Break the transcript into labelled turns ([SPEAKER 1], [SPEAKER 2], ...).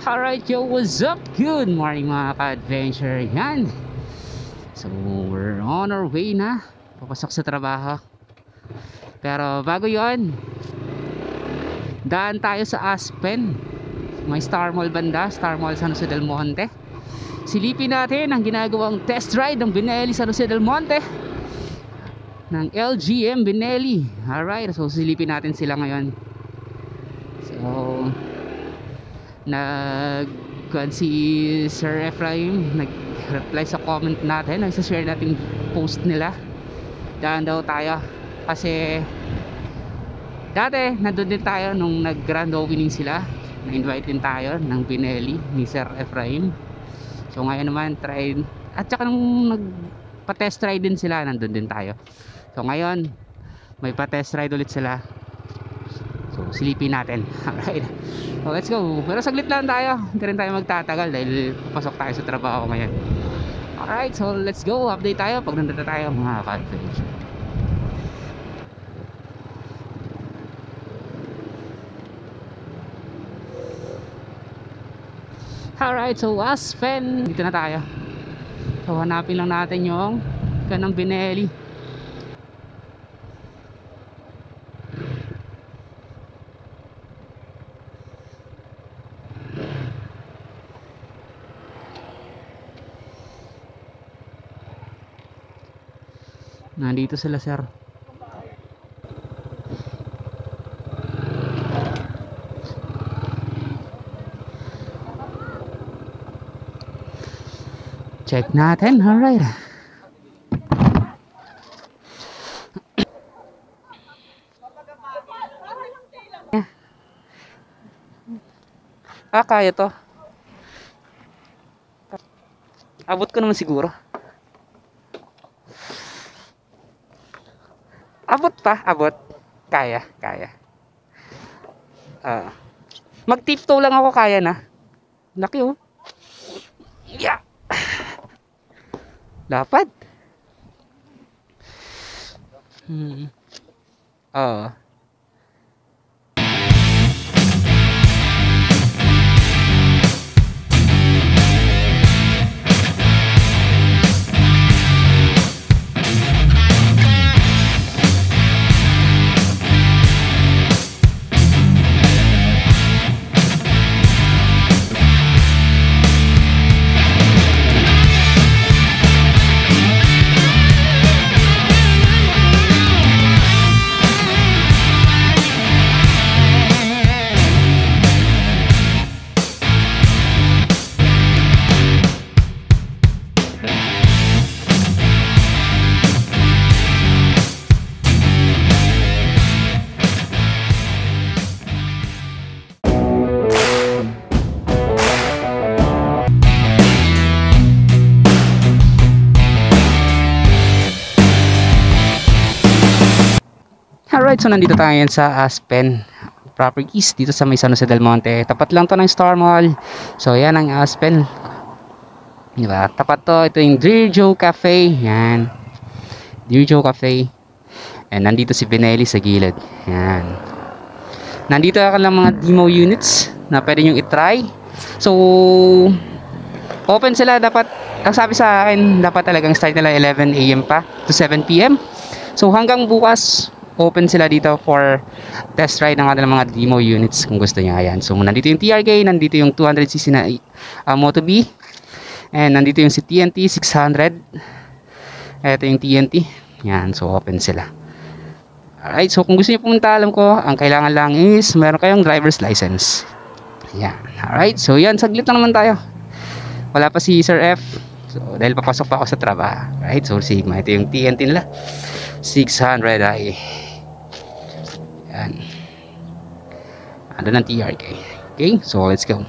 [SPEAKER 1] Alright yo, what's up? Good morning mga ka-adventure. Yan. So we're on our way na papasok sa trabaho. Pero bago yon, daan tayo sa Aspen. May Star Mall banda, Star Mall San Jose del Monte. Silipin natin ang ginagawang test ride ng Benelli San Jose del Monte ng LGM Benelli. Alright, so silipin natin sila ngayon. So si Sir Ephraim nag-reply sa comment natin, nagsa-share natin post nila. Daan daw tayo kasi dati nandun din tayo nung nag-grand opening sila, na-invite din tayo ng Benelli ni Sir Ephraim. So ngayon naman try, at saka nung nagpa-test ride din sila, nandun din tayo. So ngayon may pa-test ride ulit sila. So silipin natin. Alright, so let's go. Pero saglit lang tayo, hindi rin tayo magtatagal dahil pasok tayo sa trabaho ngayon. Alright, so let's go. Update tayo pag nandito tayo mga ka-adventure. Alright, so Aspen, dito na tayo. So hanapin lang natin yung kanang Benelli. Nandito sila, sir. Check natin. Alright. Kaya to. Abot ko naman siguro. Abot pa, abot. Kaya. Mag-tiptoe lang ako, kaya na. Laki oh. Yeah. Lapad. Oo. Alright, so nandito tayo sa Aspen Properties dito sa may San Jose del Monte. Tapat lang to ng Star Mall. So yan ang Aspen, diba? Tapat to. Ito yung Dear Joe Cafe. Yan, Dear Joe Cafe. And nandito si Benelli sa gilid. Yan. Nandito ka lang mga demo units na pwede nyo itry. So open sila. Dapat, ang sabi sa akin, dapat talagang start nila 11 AM pa to 7 PM. So hanggang bukas open sila dito for test ride ng mga demo units kung gusto niya. Ayan. So nandito yung TRK, nandito yung 200cc na Moto B, and nandito yung si TNT 600. Ito yung TNT. Yan. So open sila. Alright. So kung gusto niyo pumunta, alam ko ang kailangan lang is meron kayong driver's license. Yan. Alright. So yan, saglit lang naman tayo. Wala pa si Sir F. So dahil papasok pa ako sa trabaho. Right. So Sigma, ito yung TNT nila 600i. Yan. Ano ng TRK. Okay, so let's go.